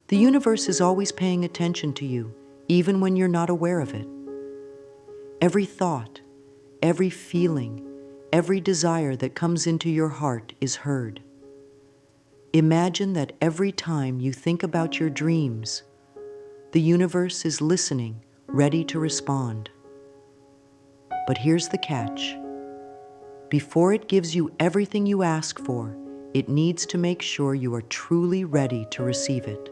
The universe is always paying attention to you, even when you're not aware of it. Every thought, every feeling, every desire that comes into your heart is heard. Imagine that every time you think about your dreams, the universe is listening, ready to respond. But here's the catch. Before it gives you everything you ask for, it needs to make sure you are truly ready to receive it.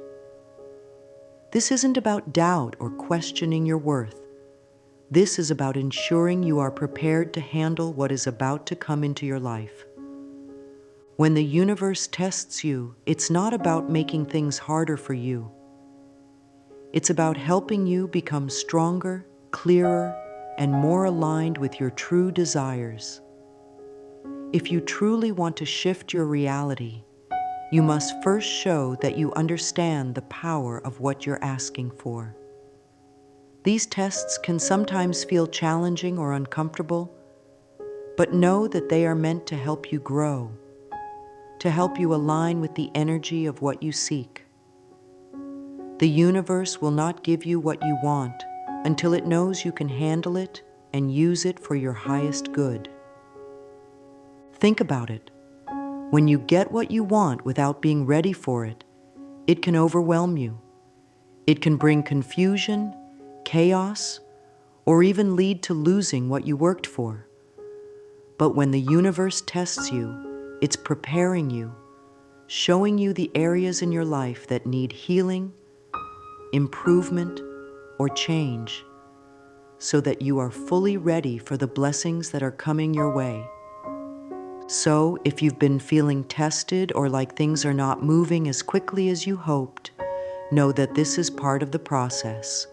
This isn't about doubt or questioning your worth. This is about ensuring you are prepared to handle what is about to come into your life. When the universe tests you, it's not about making things harder for you. It's about helping you become stronger, clearer, and more aligned with your true desires. If you truly want to shift your reality, you must first show that you understand the power of what you're asking for. These tests can sometimes feel challenging or uncomfortable, but know that they are meant to help you grow, to help you align with the energy of what you seek. The universe will not give you what you want until it knows you can handle it and use it for your highest good. Think about it. When you get what you want without being ready for it, it can overwhelm you. It can bring confusion, chaos, or even lead to losing what you worked for. But when the universe tests you, it's preparing you, showing you the areas in your life that need healing, improvement, or change, so that you are fully ready for the blessings that are coming your way. So, if you've been feeling tested or like things are not moving as quickly as you hoped, know that this is part of the process.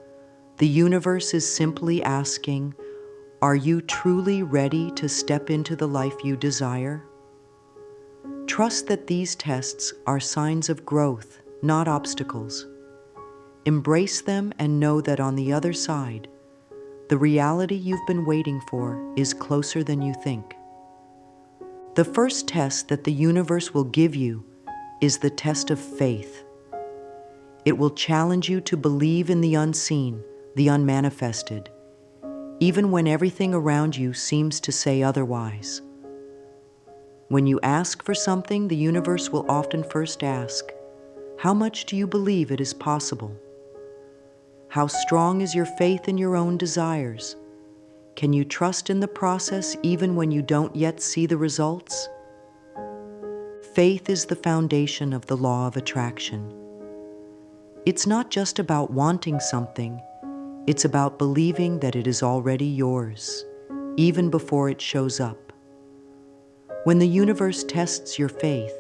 The universe is simply asking, are you truly ready to step into the life you desire? Trust that these tests are signs of growth, not obstacles. Embrace them and know that on the other side, the reality you've been waiting for is closer than you think. The first test that the universe will give you is the test of faith. It will challenge you to believe in the unseen, the unmanifested, even when everything around you seems to say otherwise. When you ask for something, the universe will often first ask, how much do you believe it is possible? How strong is your faith in your own desires? Can you trust in the process even when you don't yet see the results? Faith is the foundation of the law of attraction. It's not just about wanting something, it's about believing that it is already yours, even before it shows up. When the universe tests your faith,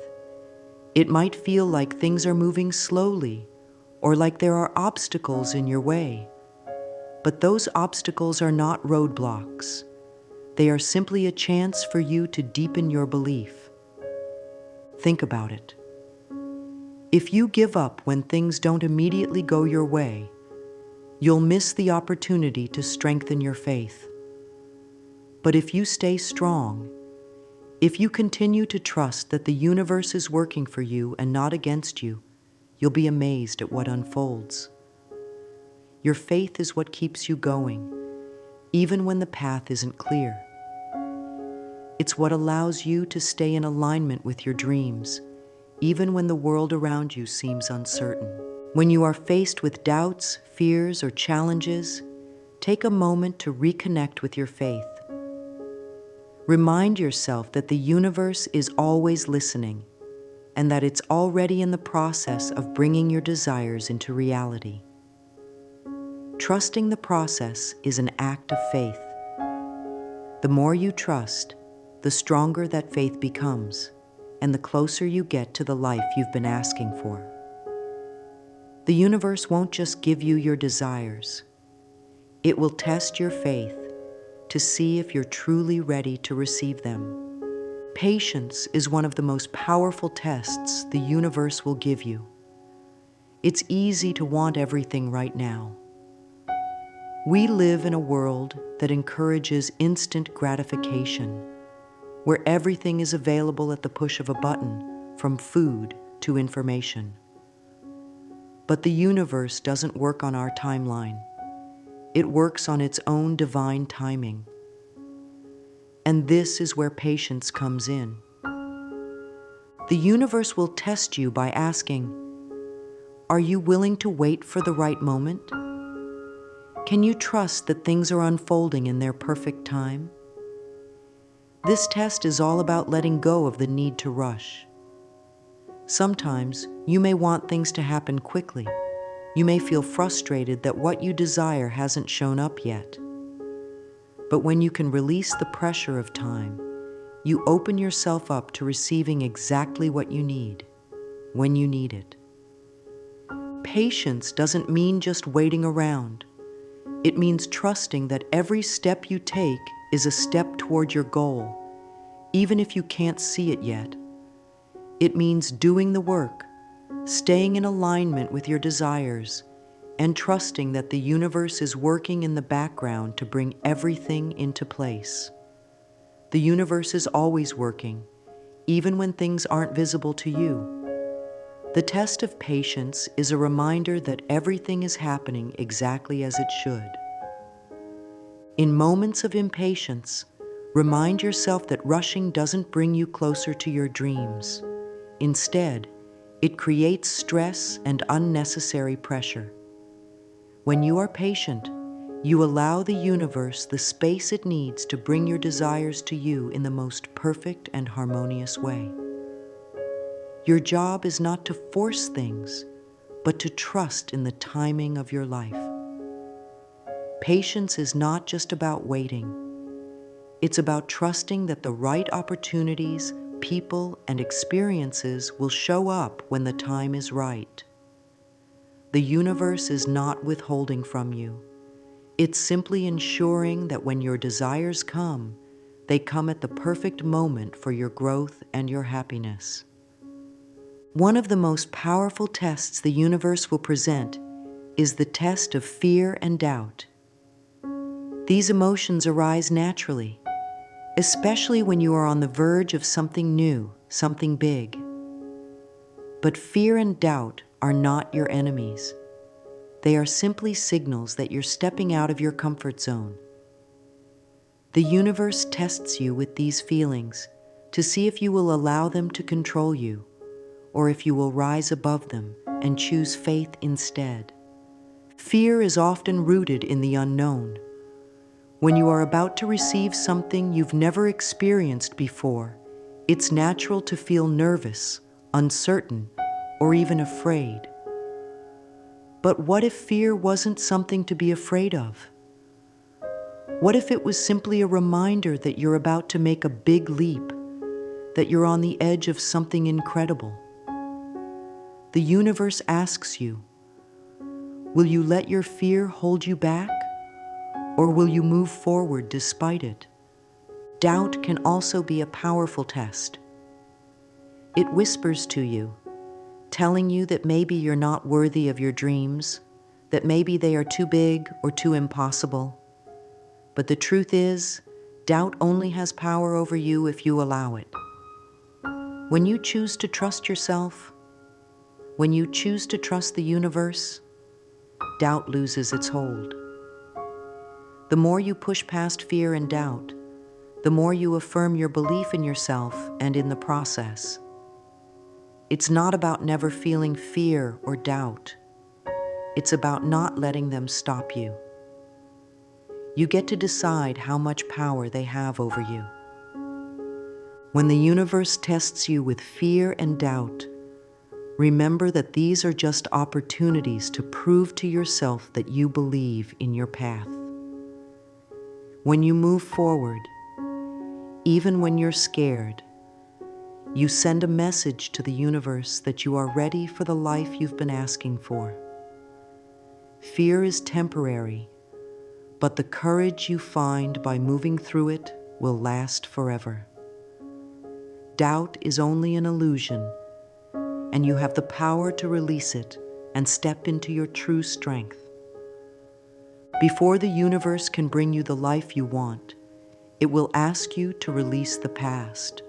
it might feel like things are moving slowly or like there are obstacles in your way. But those obstacles are not roadblocks. They are simply a chance for you to deepen your belief. Think about it. If you give up when things don't immediately go your way, you'll miss the opportunity to strengthen your faith. But if you stay strong, if you continue to trust that the universe is working for you and not against you, you'll be amazed at what unfolds. Your faith is what keeps you going, even when the path isn't clear. It's what allows you to stay in alignment with your dreams, even when the world around you seems uncertain. When you are faced with doubts, fears, or challenges, take a moment to reconnect with your faith. Remind yourself that the universe is always listening, and that it's already in the process of bringing your desires into reality. Trusting the process is an act of faith. The more you trust, the stronger that faith becomes, and the closer you get to the life you've been asking for. The universe won't just give you your desires. It will test your faith to see if you're truly ready to receive them. Patience is one of the most powerful tests the universe will give you. It's easy to want everything right now. We live in a world that encourages instant gratification, where everything is available at the push of a button, from food to information. But the universe doesn't work on our timeline. It works on its own divine timing. And this is where patience comes in. The universe will test you by asking, are you willing to wait for the right moment? Can you trust that things are unfolding in their perfect time? This test is all about letting go of the need to rush. Sometimes you may want things to happen quickly. You may feel frustrated that what you desire hasn't shown up yet. But when you can release the pressure of time, you open yourself up to receiving exactly what you need, when you need it. Patience doesn't mean just waiting around. It means trusting that every step you take is a step toward your goal, even if you can't see it yet. It means doing the work, staying in alignment with your desires, and trusting that the universe is working in the background to bring everything into place. The universe is always working, even when things aren't visible to you. The test of patience is a reminder that everything is happening exactly as it should. In moments of impatience, remind yourself that rushing doesn't bring you closer to your dreams. Instead, it creates stress and unnecessary pressure. When you are patient, you allow the universe the space it needs to bring your desires to you in the most perfect and harmonious way. Your job is not to force things, but to trust in the timing of your life. Patience is not just about waiting. It's about trusting that the right opportunities, people, and experiences will show up when the time is right. The universe is not withholding from you. It's simply ensuring that when your desires come, they come at the perfect moment for your growth and your happiness. One of the most powerful tests the universe will present is the test of fear and doubt. These emotions arise naturally, especially when you are on the verge of something new, something big. But fear and doubt are not your enemies. They are simply signals that you're stepping out of your comfort zone. The universe tests you with these feelings to see if you will allow them to control you, or if you will rise above them and choose faith instead. Fear is often rooted in the unknown. When you are about to receive something you've never experienced before, it's natural to feel nervous, uncertain, or even afraid. But what if fear wasn't something to be afraid of? What if it was simply a reminder that you're about to make a big leap, that you're on the edge of something incredible? The universe asks you, will you let your fear hold you back, or will you move forward despite it? Doubt can also be a powerful test. It whispers to you, telling you that maybe you're not worthy of your dreams, that maybe they are too big or too impossible. But the truth is, doubt only has power over you if you allow it. When you choose to trust yourself, when you choose to trust the universe, doubt loses its hold. The more you push past fear and doubt, the more you affirm your belief in yourself and in the process. It's not about never feeling fear or doubt. It's about not letting them stop you. You get to decide how much power they have over you. When the universe tests you with fear and doubt, remember that these are just opportunities to prove to yourself that you believe in your path. When you move forward, even when you're scared, you send a message to the universe that you are ready for the life you've been asking for. Fear is temporary, but the courage you find by moving through it will last forever. Doubt is only an illusion, and you have the power to release it and step into your true strength. Before the universe can bring you the life you want, it will ask you to release the past.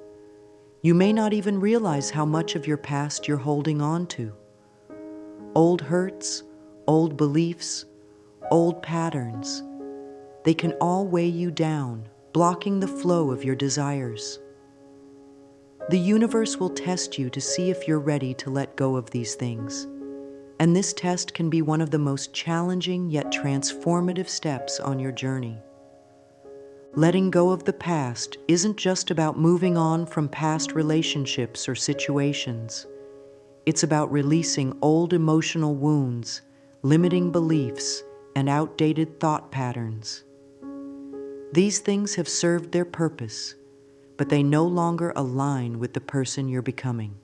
You may not even realize how much of your past you're holding on to. Old hurts, old beliefs, old patterns, they can all weigh you down, blocking the flow of your desires. The universe will test you to see if you're ready to let go of these things. And this test can be one of the most challenging yet transformative steps on your journey. Letting go of the past isn't just about moving on from past relationships or situations. It's about releasing old emotional wounds, limiting beliefs, and outdated thought patterns. These things have served their purpose, but they no longer align with the person you're becoming.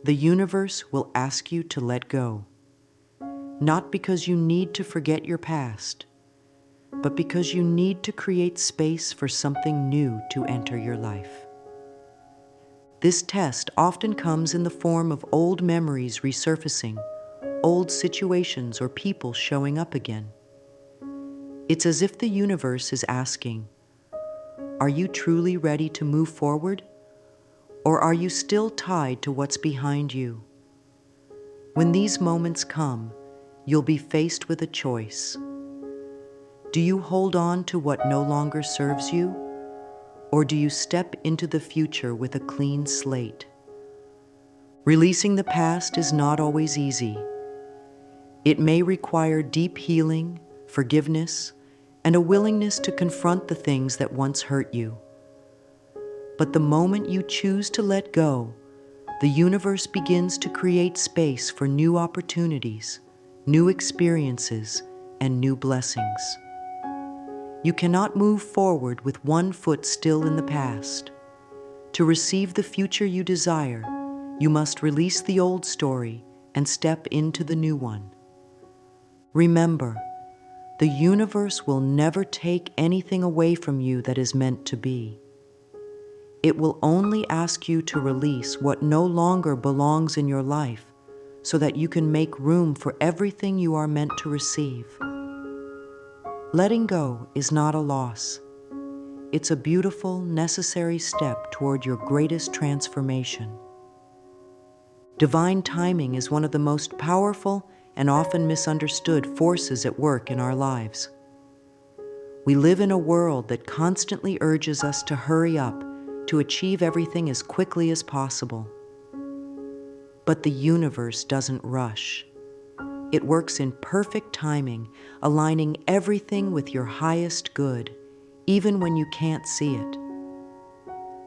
The universe will ask you to let go, not because you need to forget your past, but because you need to create space for something new to enter your life. This test often comes in the form of old memories resurfacing, old situations or people showing up again. It's as if the universe is asking, are you truly ready to move forward? Or are you still tied to what's behind you? When these moments come, you'll be faced with a choice. Do you hold on to what no longer serves you? Or do you step into the future with a clean slate? Releasing the past is not always easy. It may require deep healing, forgiveness, and a willingness to confront the things that once hurt you. But the moment you choose to let go, the universe begins to create space for new opportunities, new experiences, and new blessings. You cannot move forward with one foot still in the past. To receive the future you desire, you must release the old story and step into the new one. Remember, the universe will never take anything away from you that is meant to be. It will only ask you to release what no longer belongs in your life so that you can make room for everything you are meant to receive. Letting go is not a loss. It's a beautiful, necessary step toward your greatest transformation. Divine timing is one of the most powerful and often misunderstood forces at work in our lives. We live in a world that constantly urges us to hurry up, to achieve everything as quickly as possible. But the universe doesn't rush. It works in perfect timing, aligning everything with your highest good, even when you can't see it.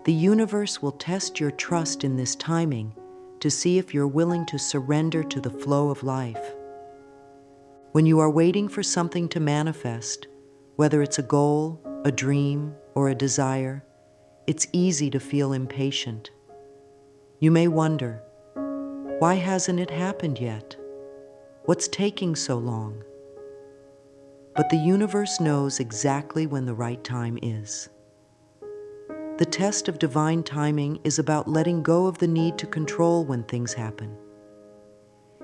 The universe will test your trust in this timing to see if you're willing to surrender to the flow of life. When you are waiting for something to manifest, whether it's a goal, a dream, or a desire, it's easy to feel impatient. You may wonder, why hasn't it happened yet? What's taking so long? But the universe knows exactly when the right time is. The test of divine timing is about letting go of the need to control when things happen.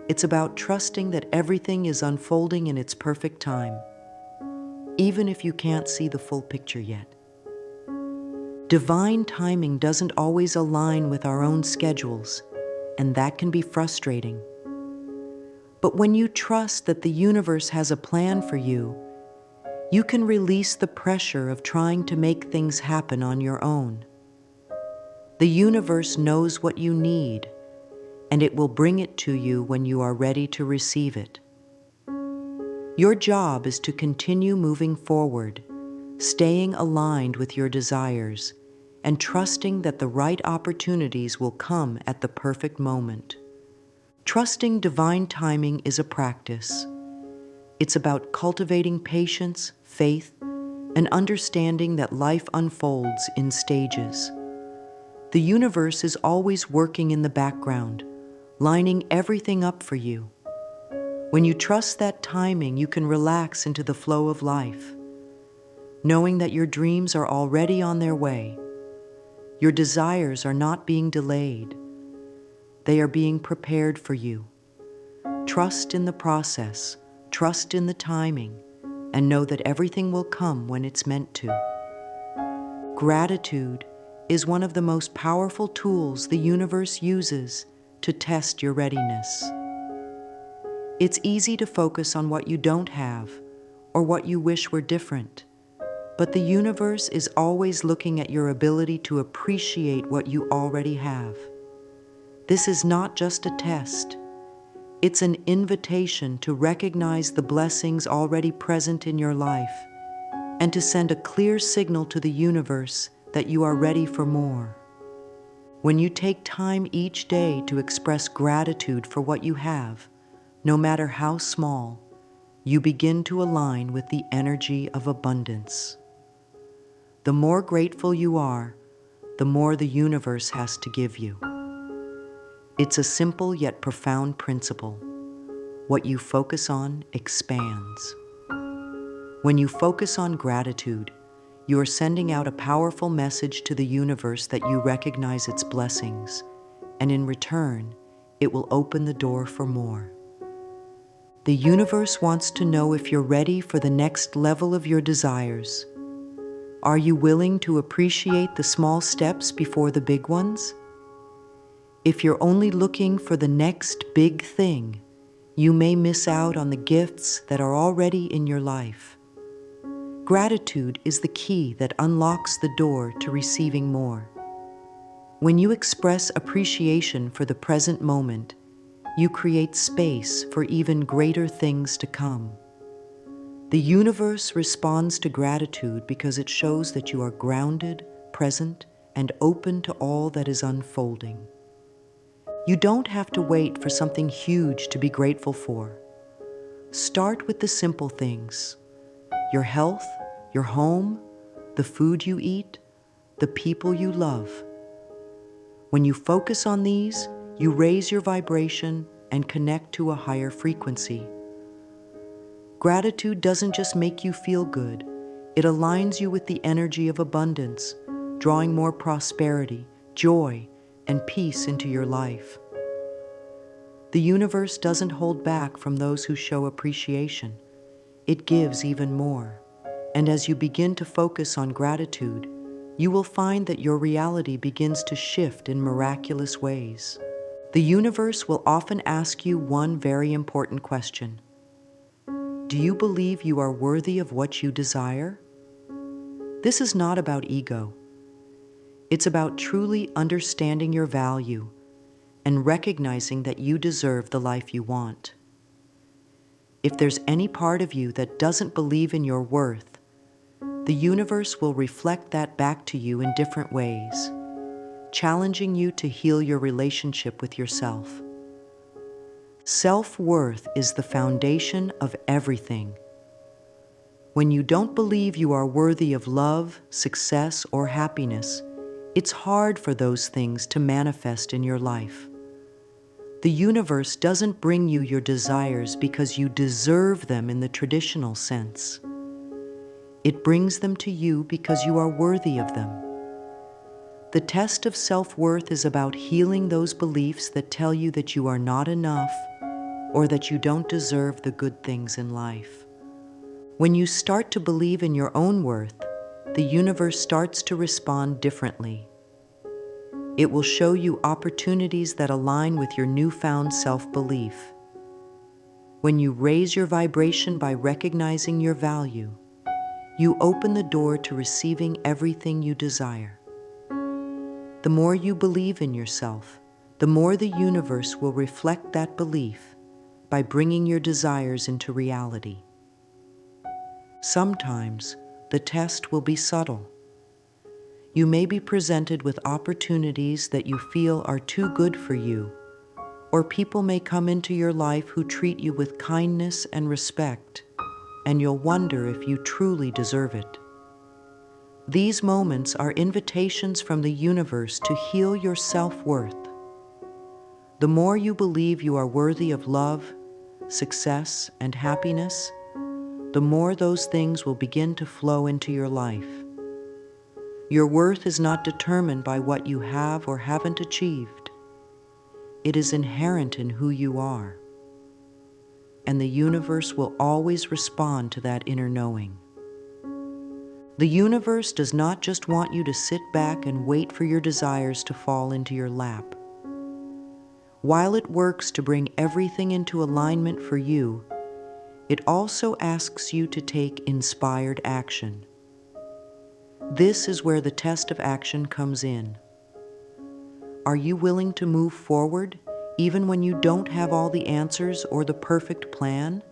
It's about trusting that everything is unfolding in its perfect time, even if you can't see the full picture yet. Divine timing doesn't always align with our own schedules, and that can be frustrating. But when you trust that the universe has a plan for you, you can release the pressure of trying to make things happen on your own. The universe knows what you need, and it will bring it to you when you are ready to receive it. Your job is to continue moving forward, staying aligned with your desires, and trusting that the right opportunities will come at the perfect moment. Trusting divine timing is a practice. It's about cultivating patience, faith, and understanding that life unfolds in stages. The universe is always working in the background, lining everything up for you. When you trust that timing, you can relax into the flow of life, knowing that your dreams are already on their way. Your desires are not being delayed. They are being prepared for you. Trust in the process, trust in the timing, and know that everything will come when it's meant to. Gratitude is one of the most powerful tools the universe uses to test your readiness. It's easy to focus on what you don't have or what you wish were different, but the universe is always looking at your ability to appreciate what you already have. This is not just a test. It's an invitation to recognize the blessings already present in your life and to send a clear signal to the universe that you are ready for more. When you take time each day to express gratitude for what you have, no matter how small, you begin to align with the energy of abundance. The more grateful you are, the more the universe has to give you. It's a simple yet profound principle. What you focus on expands. When you focus on gratitude, you are sending out a powerful message to the universe that you recognize its blessings, and in return, it will open the door for more. The universe wants to know if you're ready for the next level of your desires. Are you willing to appreciate the small steps before the big ones? If you're only looking for the next big thing, you may miss out on the gifts that are already in your life. Gratitude is the key that unlocks the door to receiving more. When you express appreciation for the present moment, you create space for even greater things to come. The universe responds to gratitude because it shows that you are grounded, present, and open to all that is unfolding. You don't have to wait for something huge to be grateful for. Start with the simple things: your health, your home, the food you eat, the people you love. When you focus on these, you raise your vibration and connect to a higher frequency. Gratitude doesn't just make you feel good, it aligns you with the energy of abundance, drawing more prosperity, joy, and peace into your life. The universe doesn't hold back from those who show appreciation. It gives even more. And as you begin to focus on gratitude, you will find that your reality begins to shift in miraculous ways. The universe will often ask you one very important question. Do you believe you are worthy of what you desire? This is not about ego. It's about truly understanding your value and recognizing that you deserve the life you want. If there's any part of you that doesn't believe in your worth, the universe will reflect that back to you in different ways, challenging you to heal your relationship with yourself. Self-worth is the foundation of everything. When you don't believe you are worthy of love, success, or happiness, it's hard for those things to manifest in your life. The universe doesn't bring you your desires because you deserve them in the traditional sense. It brings them to you because you are worthy of them. The test of self-worth is about healing those beliefs that tell you that you are not enough or that you don't deserve the good things in life. When you start to believe in your own worth, the universe starts to respond differently. It will show you opportunities that align with your newfound self-belief. When you raise your vibration by recognizing your value, you open the door to receiving everything you desire. The more you believe in yourself, the more the universe will reflect that belief by bringing your desires into reality. Sometimes the test will be subtle. You may be presented with opportunities that you feel are too good for you, or people may come into your life who treat you with kindness and respect, and you'll wonder if you truly deserve it. These moments are invitations from the universe to heal your self-worth. The more you believe you are worthy of love, success, and happiness, the more those things will begin to flow into your life. Your worth is not determined by what you have or haven't achieved. It is inherent in who you are. And the universe will always respond to that inner knowing. The universe does not just want you to sit back and wait for your desires to fall into your lap. While it works to bring everything into alignment for you, it also asks you to take inspired action. This is where the test of action comes in. Are you willing to move forward even when you don't have all the answers or the perfect plan?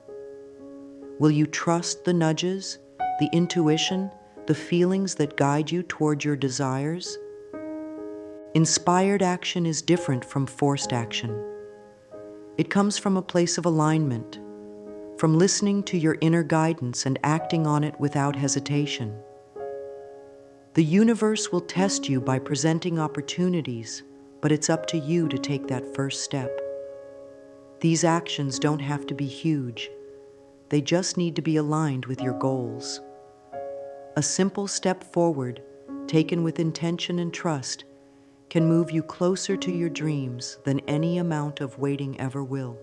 Will you trust the nudges, the intuition, the feelings that guide you toward your desires? Inspired action is different from forced action. It comes from a place of alignment, from listening to your inner guidance and acting on it without hesitation. The universe will test you by presenting opportunities, but it's up to you to take that first step. These actions don't have to be huge. They just need to be aligned with your goals. A simple step forward, taken with intention and trust, can move you closer to your dreams than any amount of waiting ever will.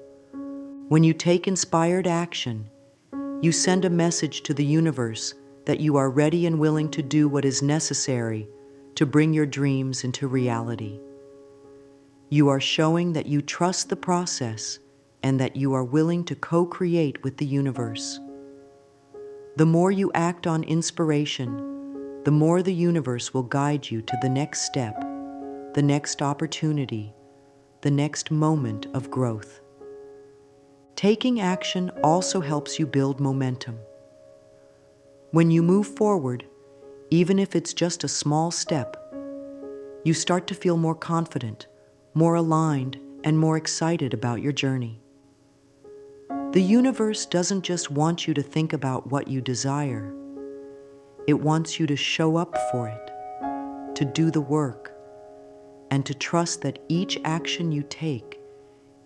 When you take inspired action, you send a message to the universe that you are ready and willing to do what is necessary to bring your dreams into reality. You are showing that you trust the process and that you are willing to co-create with the universe. The more you act on inspiration, the more the universe will guide you to the next step, the next opportunity, the next moment of growth. Taking action also helps you build momentum. When you move forward, even if it's just a small step, you start to feel more confident, more aligned, and more excited about your journey. The universe doesn't just want you to think about what you desire. It wants you to show up for it, to do the work, and to trust that each action you take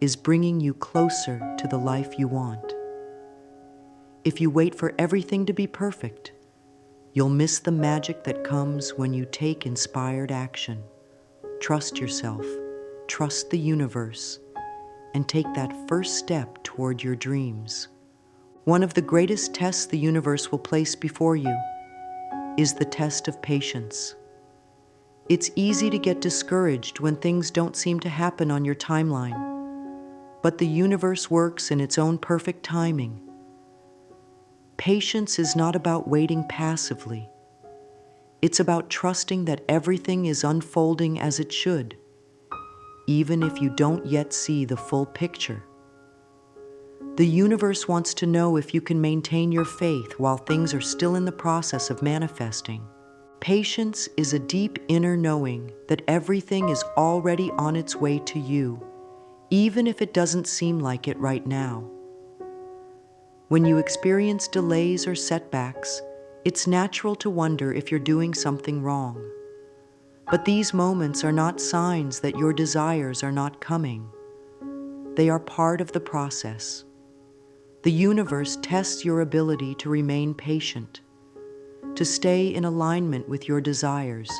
is bringing you closer to the life you want. If you wait for everything to be perfect, you'll miss the magic that comes when you take inspired action. Trust yourself, trust the universe, and take that first step toward your dreams. One of the greatest tests the universe will place before you is the test of patience. It's easy to get discouraged when things don't seem to happen on your timeline, but the universe works in its own perfect timing. Patience is not about waiting passively. It's about trusting that everything is unfolding as it should, even if you don't yet see the full picture. The universe wants to know if you can maintain your faith while things are still in the process of manifesting. Patience is a deep inner knowing that everything is already on its way to you, even if it doesn't seem like it right now. When you experience delays or setbacks, it's natural to wonder if you're doing something wrong. But these moments are not signs that your desires are not coming. They are part of the process. The universe tests your ability to remain patient, to stay in alignment with your desires,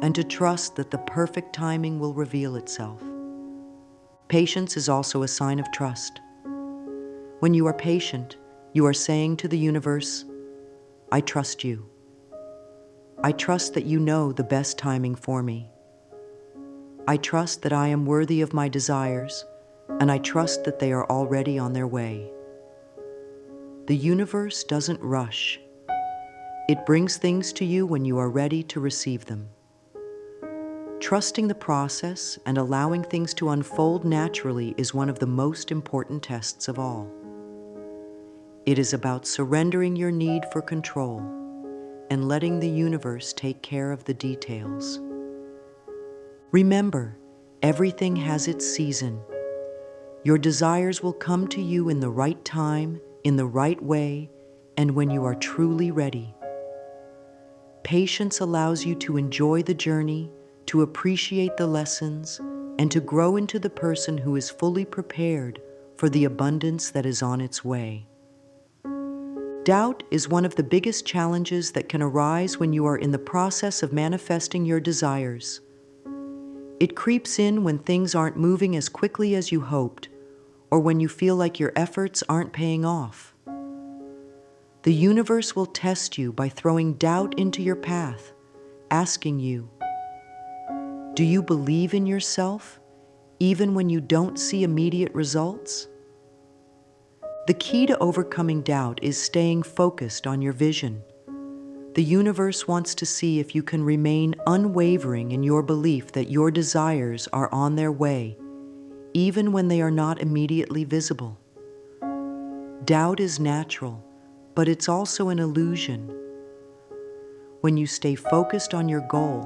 and to trust that the perfect timing will reveal itself. Patience is also a sign of trust. When you are patient, you are saying to the universe, "I trust you. I trust that you know the best timing for me. I trust that I am worthy of my desires, and I trust that they are already on their way." The universe doesn't rush. It brings things to you when you are ready to receive them. Trusting the process and allowing things to unfold naturally is one of the most important tests of all. It is about surrendering your need for control and letting the universe take care of the details. Remember, everything has its season. Your desires will come to you in the right time, in the right way, and when you are truly ready. Patience allows you to enjoy the journey, to appreciate the lessons, and to grow into the person who is fully prepared for the abundance that is on its way. Doubt is one of the biggest challenges that can arise when you are in the process of manifesting your desires. It creeps in when things aren't moving as quickly as you hoped, or when you feel like your efforts aren't paying off. The universe will test you by throwing doubt into your path, asking you, "Do you believe in yourself, even when you don't see immediate results? The key to overcoming doubt is staying focused on your vision. The universe wants to see if you can remain unwavering in your belief that your desires are on their way, even when they are not immediately visible. Doubt is natural, but it's also an illusion. When you stay focused on your goal,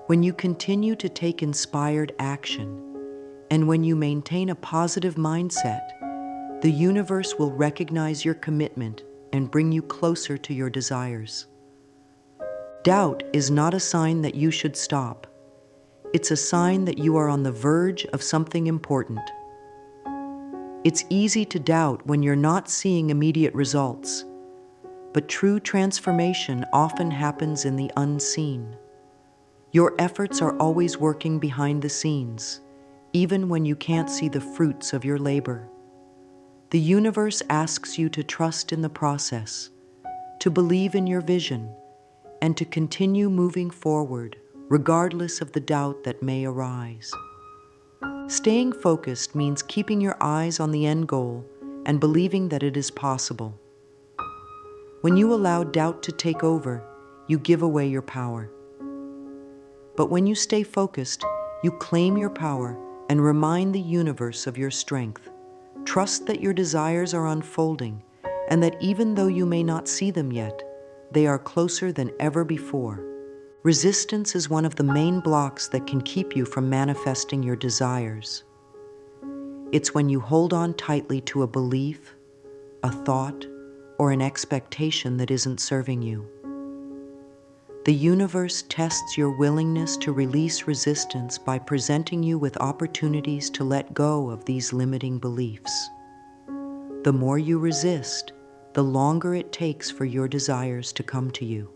when you continue to take inspired action, and when you maintain a positive mindset, the universe will recognize your commitment and bring you closer to your desires. Doubt is not a sign that you should stop. It's a sign that you are on the verge of something important. It's easy to doubt when you're not seeing immediate results, but true transformation often happens in the unseen. Your efforts are always working behind the scenes, even when you can't see the fruits of your labor. The universe asks you to trust in the process, to believe in your vision, and to continue moving forward, regardless of the doubt that may arise. Staying focused means keeping your eyes on the end goal and believing that it is possible. When you allow doubt to take over, you give away your power. But when you stay focused, you claim your power and remind the universe of your strength. Trust that your desires are unfolding and that even though you may not see them yet, they are closer than ever before. Resistance is one of the main blocks that can keep you from manifesting your desires. It's when you hold on tightly to a belief, a thought, or an expectation that isn't serving you. The universe tests your willingness to release resistance by presenting you with opportunities to let go of these limiting beliefs. The more you resist, the longer it takes for your desires to come to you.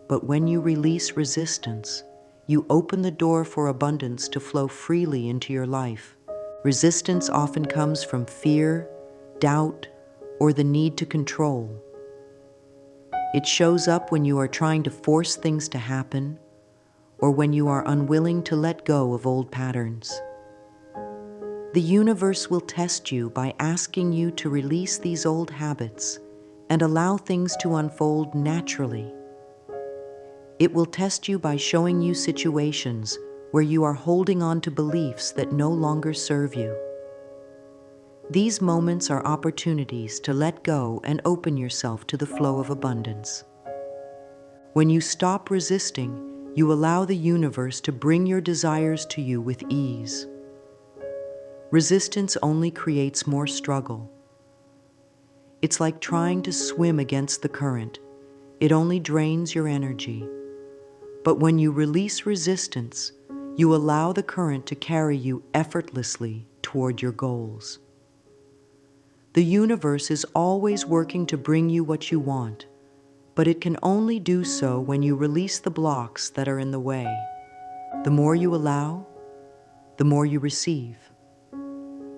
But when you release resistance, you open the door for abundance to flow freely into your life. Resistance often comes from fear, doubt, or the need to control. It shows up when you are trying to force things to happen, or when you are unwilling to let go of old patterns. The universe will test you by asking you to release these old habits and allow things to unfold naturally. It will test you by showing you situations where you are holding on to beliefs that no longer serve you. These moments are opportunities to let go and open yourself to the flow of abundance. When you stop resisting, you allow the universe to bring your desires to you with ease. Resistance only creates more struggle. It's like trying to swim against the current. It only drains your energy. But when you release resistance, you allow the current to carry you effortlessly toward your goals. The universe is always working to bring you what you want, but it can only do so when you release the blocks that are in the way. The more you allow, the more you receive.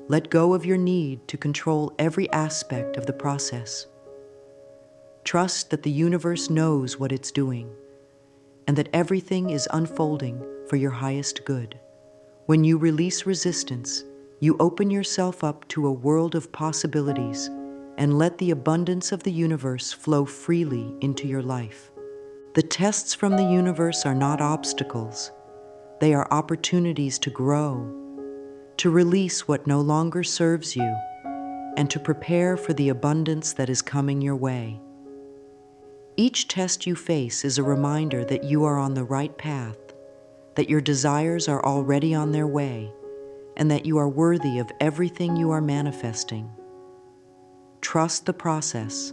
Let go of your need to control every aspect of the process. Trust that the universe knows what it's doing, and that everything is unfolding for your highest good. When you release resistance, you open yourself up to a world of possibilities and let the abundance of the universe flow freely into your life. The tests from the universe are not obstacles. They are opportunities to grow, to release what no longer serves you, and to prepare for the abundance that is coming your way. Each test you face is a reminder that you are on the right path, that your desires are already on their way, and that you are worthy of everything you are manifesting. Trust the process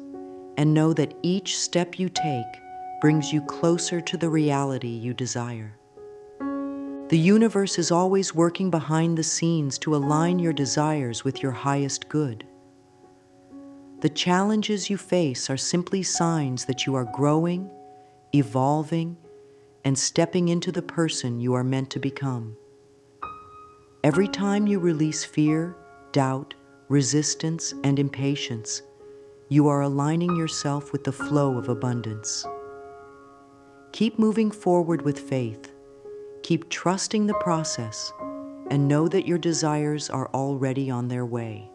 and know that each step you take brings you closer to the reality you desire. The universe is always working behind the scenes to align your desires with your highest good. The challenges you face are simply signs that you are growing, evolving, and stepping into the person you are meant to become. Every time you release fear, doubt, resistance, and impatience, you are aligning yourself with the flow of abundance. Keep moving forward with faith, keep trusting the process, and know that your desires are already on their way.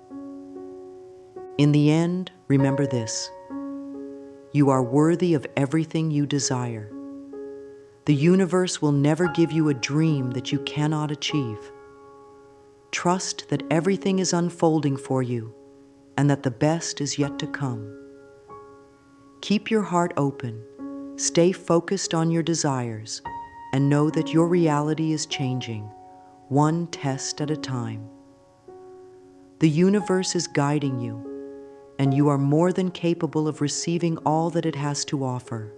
In the end, remember this: you are worthy of everything you desire. The universe will never give you a dream that you cannot achieve. Trust that everything is unfolding for you and that the best is yet to come. Keep your heart open, stay focused on your desires, and know that your reality is changing, one test at a time. The universe is guiding you, and you are more than capable of receiving all that it has to offer.